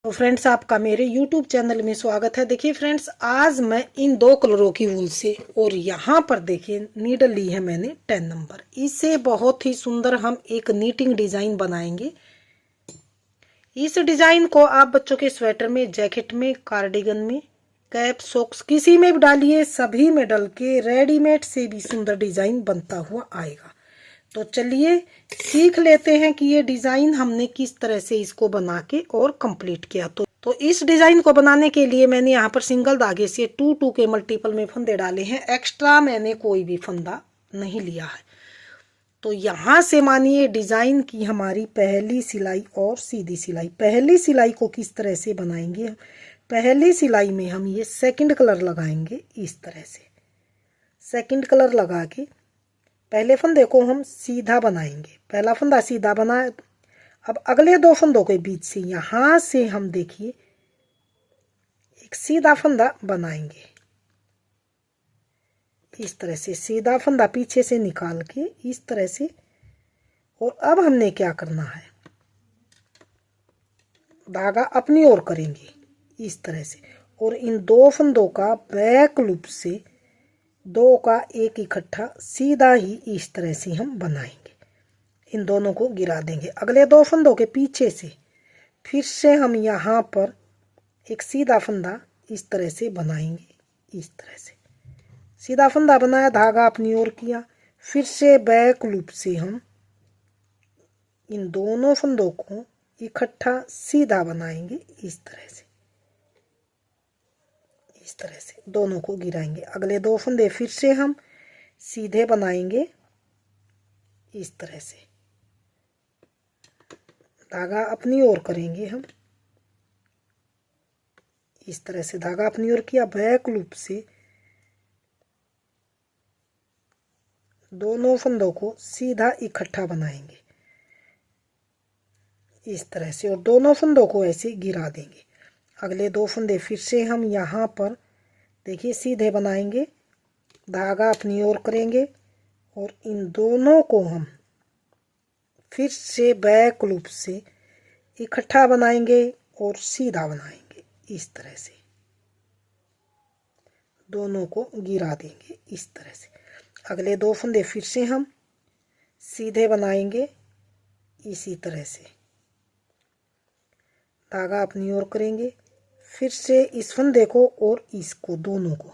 तो फ्रेंड्स, आपका मेरे YouTube चैनल में स्वागत है। देखिए फ्रेंड्स, आज मैं इन दो कलरों की वूल से और यहाँ पर देखिए नीडल ली है मैंने 10 नंबर। इससे बहुत ही सुंदर हम एक नीटिंग डिजाइन बनाएंगे। इस डिजाइन को आप बच्चों के स्वेटर में, जैकेट में, कार्डिगन में, कैप, सॉक्स किसी में भी डालिए, सभी में डल के रेडीमेड से भी सुंदर डिजाइन बनता हुआ आएगा। तो चलिए सीख लेते हैं कि ये डिजाइन हमने किस तरह से इसको बना के और कंप्लीट किया। तो इस डिजाइन को बनाने के लिए मैंने यहाँ पर सिंगल धागे से 2 के मल्टीपल में फंदे डाले हैं। एक्स्ट्रा मैंने कोई भी फंदा नहीं लिया है। तो यहाँ से मानिए डिजाइन की हमारी पहली सिलाई और सीधी सिलाई। पहली सिलाई को किस तरह से बनाएंगे? पहली सिलाई में हम ये सेकंड कलर लगाएंगे। इस तरह से सेकंड कलर लगा के पहले फंदे को हम सीधा बनाएंगे। पहला फंदा सीधा बना। अब अगले दो फंदों के बीच से यहां से हम देखिए एक सीधा फंदा बनाएंगे। इस तरह से सीधा फंदा पीछे से निकाल के इस तरह से। और अब हमने क्या करना है, धागा अपनी ओर करेंगे इस तरह से। और इन दो फंदों का बैक लूप से दो का एक इकट्ठा सीधा ही इस तरह से हम बनाएंगे। इन दोनों को गिरा देंगे। अगले दो फंदों के पीछे से फिर से हम यहाँ पर एक सीधा फंदा इस तरह से बनाएंगे। इस तरह से सीधा फंदा बनाया, धागा अपनी ओर किया, फिर से बैक लूप से हम इन दोनों फंदों को इकट्ठा सीधा बनाएंगे। इस तरह से इस तरह से दोनों को गिराएंगे। अगले दो फंदे फिर से हम सीधे बनाएंगे। इस तरह से धागा अपनी ओर करेंगे हम। इस तरह से धागा अपनी ओर किया, बैक लूप से दोनों फंदों को सीधा इकट्ठा बनाएंगे इस तरह से। और दोनों फंदों को ऐसे गिरा देंगे। अगले दो फंदे फिर से हम यहाँ पर देखिए सीधे बनाएंगे, धागा अपनी ओर करेंगे और इन दोनों को हम फिर से बैक लूप से इकट्ठा बनाएंगे और सीधा बनाएंगे। इस तरह से दोनों को गिरा देंगे इस तरह से। अगले दो फंदे फिर से हम सीधे बनाएंगे इसी तरह से, धागा अपनी ओर करेंगे, फिर से इस फंदे को और इसको दोनों को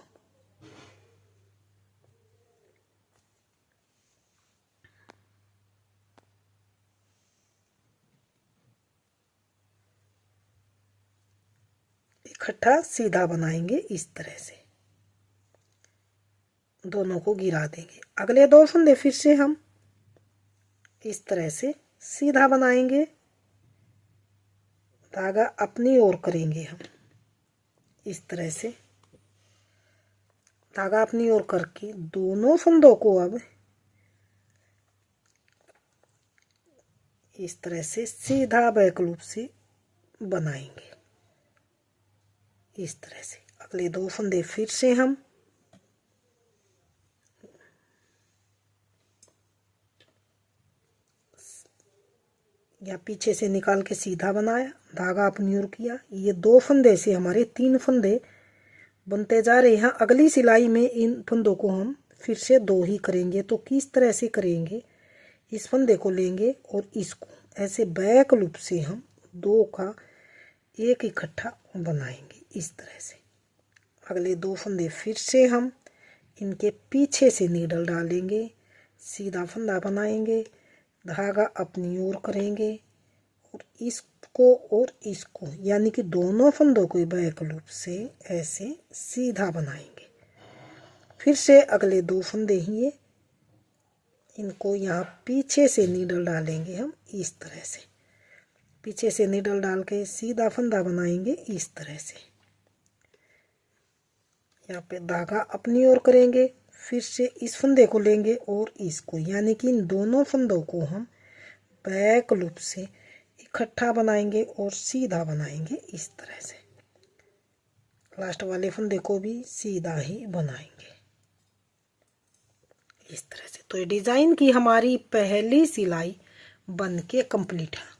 इकट्ठा सीधा बनाएंगे। इस तरह से दोनों को गिरा देंगे। अगले दो फंदे फिर से हम इस तरह से सीधा बनाएंगे, धागा अपनी ओर करेंगे हम। इस तरह से धागा अपनी ओर करके दोनों फंदों को अब इस तरह से सीधा बैक लूप से बनाएंगे। इस तरह से अगले दो फंदे फिर से हम या पीछे से निकाल के सीधा बनाया, धागा अपनी ओर किया। ये दो फंदे से हमारे 3 फंदे बनते जा रहे हैं। अगली सिलाई में इन फंदों को हम फिर से 2 ही करेंगे। तो किस तरह से करेंगे, इस फंदे को लेंगे और इसको ऐसे बैक लूप से हम 2 का एक इकट्ठा बनाएंगे। इस तरह से अगले दो फंदे फिर से हम इनके पीछे से नीडल डालेंगे, सीधा फंदा बनाएंगे, धागा अपनी ओर करेंगे और इसको यानी कि दोनों फंदों को बैक लूप से ऐसे सीधा बनाएंगे। फिर से अगले दो फंदे ही इनको यहाँ पीछे से नीडल डालेंगे हम। इस तरह से पीछे से नीडल डाल के सीधा फंदा बनाएंगे। इस तरह से यहाँ पे धागा अपनी ओर करेंगे, फिर से इस फंदे को लेंगे और इसको यानी कि इन दोनों फंदों को हम बैक लूप से इकट्ठा बनाएंगे और सीधा बनाएंगे। इस तरह से लास्ट वाले फंदे को भी सीधा ही बनाएंगे इस तरह से। तो ये डिजाइन की हमारी पहली सिलाई बन के कंप्लीट है।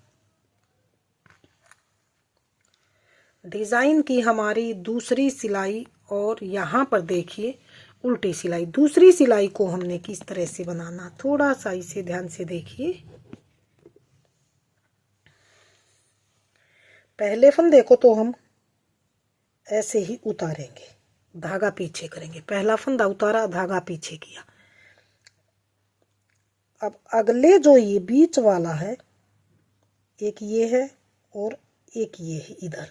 डिज़ाइन की हमारी दूसरी सिलाई और यहाँ पर देखिए उल्टी सिलाई। दूसरी सिलाई को हमने किस तरह से बनाना, थोड़ा सा इसे ध्यान से देखिए। पहले फंदे को तो हम ऐसे ही उतारेंगे, धागा पीछे करेंगे। पहला फंदा उतारा, धागा पीछे किया। अब अगले जो ये बीच वाला है, एक ये है और एक ये है, इधर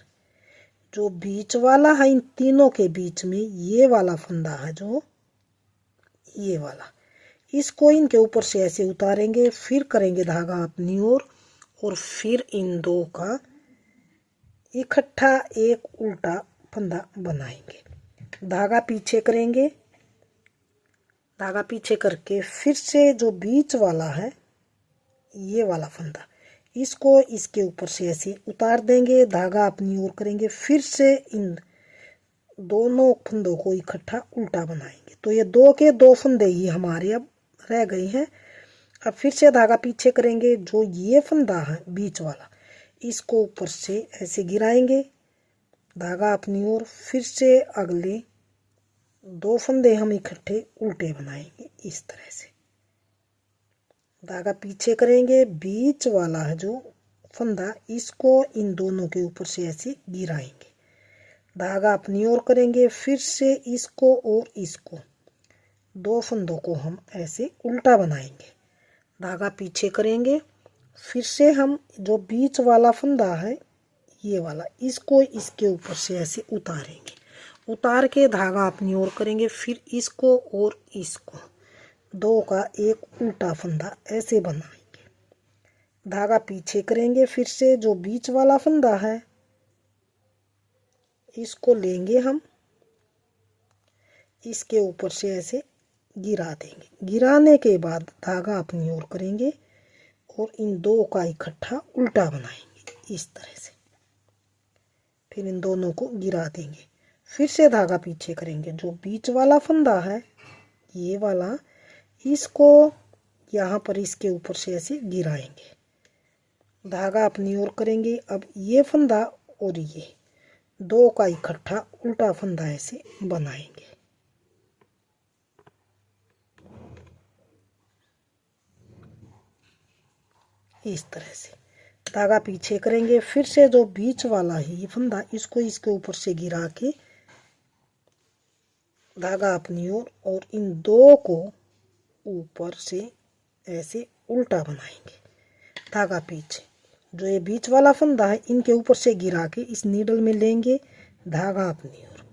जो बीच वाला है, इन तीनों के बीच में ये वाला फंदा है, जो ये वाला, इसको इनके ऊपर से ऐसे उतारेंगे, फिर करेंगे धागा अपनी ओर और फिर इन दो का इकट्ठा एक उल्टा फंदा बनाएंगे। धागा पीछे करेंगे, धागा पीछे करके फिर से जो बीच वाला है, ये वाला फंदा, इसको इसके ऊपर से ऐसे उतार देंगे, धागा अपनी ओर करेंगे, फिर से इन दोनों फंदों को इकट्ठा उल्टा बनाएंगे। तो ये दो के दो फंदे ही हमारे अब रह गए हैं। अब फिर से धागा पीछे करेंगे, जो ये फंदा है बीच वाला, इसको ऊपर से ऐसे गिराएंगे, धागा अपनी ओर, फिर से अगले दो फंदे हम इकट्ठे उल्टे बनाएंगे इस तरह से। धागा पीछे करेंगे, बीच वाला है जो फंदा, इसको इन दोनों के ऊपर से ऐसे गिराएंगे, धागा अपनी ओर करेंगे, फिर से इसको और इसको, दो फंदों को हम ऐसे उल्टा बनाएंगे, धागा पीछे करेंगे, फिर से हम जो बीच वाला फंदा है, ये वाला, इसको इसके ऊपर से ऐसे उतारेंगे, उतार के धागा अपनी ओर करेंगे, फिर इसको और इसको, दो का एक उल्टा फंदा ऐसे बनाएंगे, धागा पीछे करेंगे, फिर से जो बीच वाला फंदा है, इसको लेंगे हम, इसके ऊपर से ऐसे गिरा देंगे, गिराने के बाद धागा अपनी ओर करेंगे और इन दो का इकट्ठा उल्टा बनाएंगे इस तरह से, फिर इन दोनों को गिरा देंगे, फिर से धागा पीछे करेंगे, जो बीच वाला फंदा है, ये वाला, इसको यहाँ पर इसके ऊपर से ऐसे गिराएंगे, धागा अपनी ओर करेंगे। अब ये फंदा और ये दो का इकट्ठा उल्टा फंदा ऐसे बनाएंगे, इस तरह से धागा पीछे करेंगे, फिर से जो बीच वाला है ये फंदा, इसको इसके ऊपर से गिरा के धागा अपनी ओर और इन दो को ऊपर से ऐसे उल्टा बनाएंगे, धागा पीछे, जो ये बीच वाला फंदा है, इनके ऊपर से गिरा के इस नीडल में लेंगे, धागा अपनी ओर,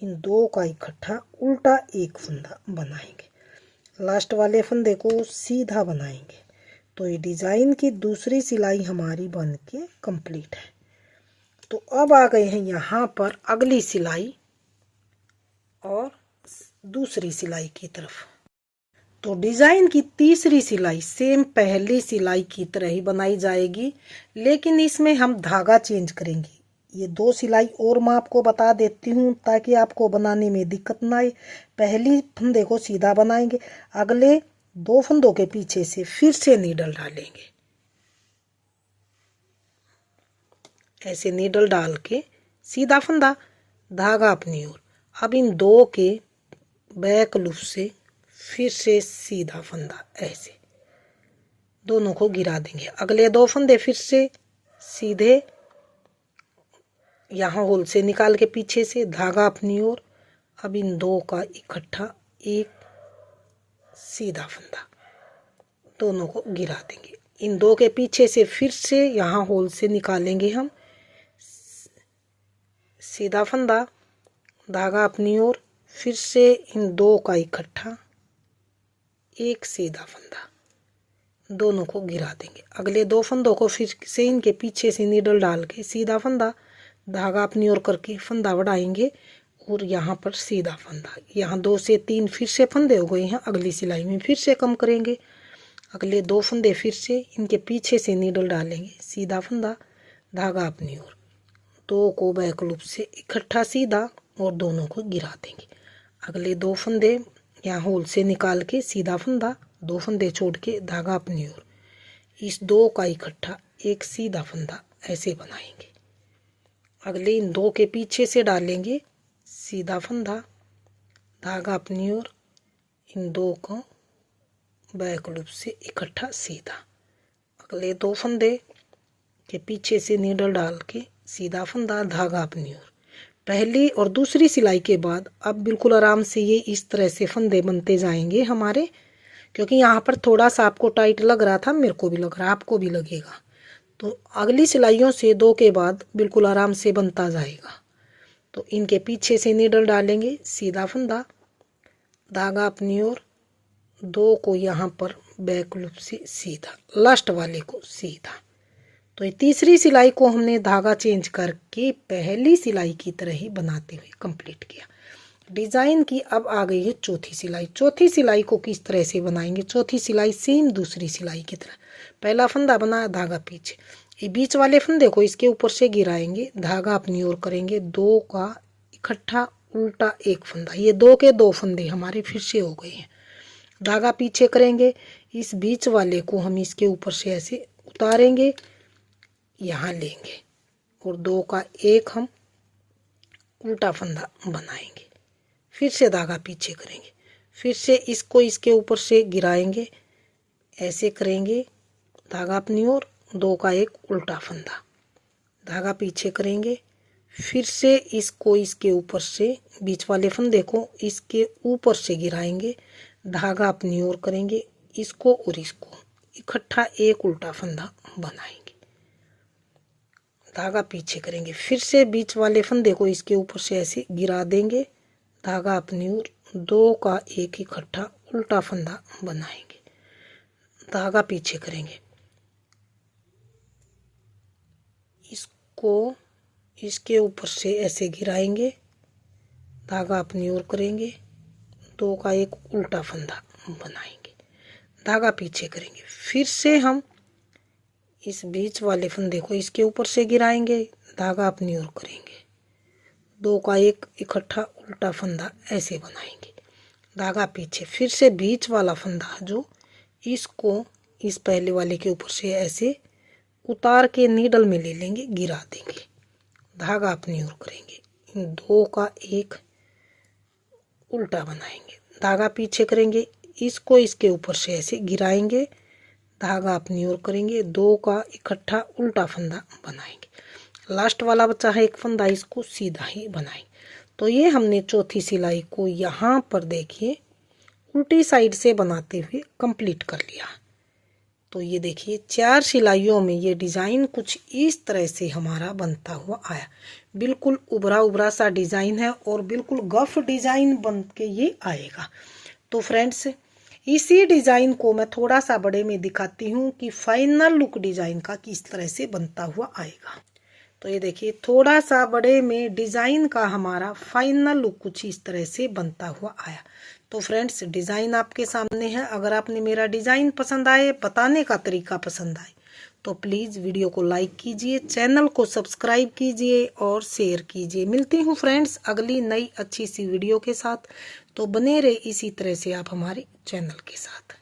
इन दो का इकट्ठा उल्टा एक फंदा बनाएंगे, लास्ट वाले फंदे को सीधा बनाएंगे। तो ये डिज़ाइन की दूसरी सिलाई हमारी बन के कंप्लीट है। तो अब आ गए हैं यहाँ पर अगली सिलाई और दूसरी सिलाई की तरफ। तो डिज़ाइन की तीसरी सिलाई सेम पहली सिलाई की तरह ही बनाई जाएगी, लेकिन इसमें हम धागा चेंज करेंगे। ये दो सिलाई और मैं आपको बता देती हूँ ताकि आपको बनाने में दिक्कत ना आए। पहली फंदे को सीधा बनाएंगे, अगले दो फंदों के पीछे से फिर से नीडल डालेंगे, ऐसे नीडल डाल के सीधा फंदा, धागा अपनी ओर। अब इन दो के बैक लूप से फिर से सीधा फंदा, ऐसे दोनों को गिरा देंगे, अगले दो फंदे फिर से सीधे यहाँ होल से निकाल के पीछे से धागा अपनी ओर। अब इन दो का इकट्ठा एक सीधा फंदा, दोनों को गिरा देंगे, इन दो के पीछे से फिर से यहाँ होल से निकालेंगे हम सीधा फंदा, धागा अपनी ओर, फिर से इन दो का इकट्ठा एक सीधा फंदा, दोनों को गिरा देंगे, अगले दो फंदों को फिर से इनके पीछे से नीडल डाल के सीधा फंदा, धागा अपनी ओर करके फंदा बढ़ाएंगे और यहाँ पर सीधा फंदा। यहाँ दो से तीन फिर से फंदे हो गए हैं, अगली सिलाई में फिर से कम करेंगे, अगले दो फंदे फिर से इनके पीछे से नीडल डालेंगे, सीधा फंदा, धागा अपनी ओर, दो को बैक लूप से इकट्ठा सीधा और दोनों को गिरा देंगे, अगले दो फंदे यहाँ होल से निकाल के सीधा फंदा, दो फंदे छोड़ के धागा अपनी ओर, इस दो का इकट्ठा एक सीधा फंदा ऐसे बनाएंगे, अगले इन दो के पीछे से डालेंगे सीधा फंदा, धागा अपनी ओर, इन दो को बैक लूप से इकट्ठा सीधा। अगले दो फंदे के पीछे से नीडल डाल के सीधा फंदा, धागा अपनी ओर। पहली और दूसरी सिलाई के बाद अब बिल्कुल आराम से ये इस तरह से फंदे बनते जाएंगे हमारे, क्योंकि यहाँ पर थोड़ा सा आपको टाइट लग रहा था, मेरे को भी लग रहा, आपको भी लगेगा। तो अगली सिलाइयों से दो के बाद बिल्कुल आराम से बनता जाएगा। तो इनके पीछे से नीडल डालेंगे सीधा फंदा, धागा अपनी ओर, दो को यहाँ पर बैक लूप से सीधा, लास्ट वाले को सीधा। तो ये तीसरी सिलाई को हमने धागा चेंज करके पहली सिलाई की तरह ही बनाते हुए कंप्लीट किया। डिज़ाइन की अब आ गई है चौथी सिलाई। चौथी सिलाई को किस तरह से बनाएंगे? चौथी सिलाई सेम दूसरी सिलाई की तरह, पहला फंदा बनाया, धागा पीछे, ये बीच वाले फंदे को इसके ऊपर से गिराएंगे, धागा अपनी ओर करेंगे, दो का इकट्ठा उल्टा एक फंदा, ये दो के दो फंदे हमारे फिर से हो गए हैं। धागा पीछे करेंगे, इस बीच वाले को हम इसके ऊपर से ऐसे उतारेंगे, यहाँ लेंगे और दो का एक हम उल्टा फंदा बनाएंगे, फिर से धागा पीछे करेंगे, फिर से इसको इसके ऊपर से गिराएंगे, ऐसे करेंगे, धागा अपनी ओर, दो का एक उल्टा फंदा, धागा पीछे करेंगे, फिर से इसको इसके ऊपर से बीच वाले फंदे को इसके ऊपर से गिराएंगे, धागा अपनी ओर करेंगे, इसको और इसको इकट्ठा एक उल्टा फंदा बनाएंगे, धागा पीछे करेंगे, फिर से बीच वाले फंदे को इसके ऊपर से ऐसे गिरा देंगे, धागा अपनी ओर, दो का एक इकट्ठा उल्टा फंदा बनाएंगे, धागा पीछे करेंगे, इसको इसके ऊपर से ऐसे गिराएंगे, धागा अपनी ओर करेंगे, दो का एक उल्टा फंदा बनाएंगे, धागा पीछे करेंगे, फिर से हम इस बीच वाले फंदे को इसके ऊपर से गिराएंगे, धागा अपनी ओर करेंगे, दो का एक इकट्ठा उल्टा फंदा ऐसे बनाएंगे, धागा पीछे, फिर से बीच वाला फंदा जो इसको इस पहले वाले के ऊपर से ऐसे उतार के नीडल में ले लेंगे, गिरा देंगे, धागा अपनी ओर करेंगे, इन दो का एक उल्टा बनाएंगे, धागा पीछे करेंगे, इसको इसके ऊपर से ऐसे गिराएंगे, धागा अपनी ओर करेंगे, दो का इकट्ठा उल्टा फंदा बनाएंगे, लास्ट वाला बचा है एक फंदा, इसको सीधा ही बनाएंगे। तो ये हमने चौथी सिलाई को यहाँ पर देखिए उल्टी साइड से बनाते हुए कंप्लीट कर लिया। तो ये देखिए 4 सिलाइयों में ये डिज़ाइन कुछ इस तरह से हमारा बनता हुआ आया। बिल्कुल उभरा उभरा सा डिज़ाइन है और बिल्कुल गफ डिज़ाइन बन के ये आएगा। तो फ्रेंड्स इसी डिज़ाइन को मैं थोड़ा सा बड़े में दिखाती हूँ कि फाइनल लुक डिज़ाइन का किस तरह से बनता हुआ आएगा। तो ये देखिए थोड़ा सा बड़े में डिज़ाइन का हमारा फाइनल लुक कुछ इस तरह से बनता हुआ आया। तो फ्रेंड्स डिज़ाइन आपके सामने है। अगर आपने मेरा डिज़ाइन पसंद आए, बताने का तरीका पसंद आए, तो प्लीज़ वीडियो को लाइक कीजिए, चैनल को सब्सक्राइब कीजिए और शेयर कीजिए। मिलती हूँ फ्रेंड्स अगली नई अच्छी सी वीडियो के साथ। तो बने रहे इसी तरह से आप हमारे चैनल के साथ।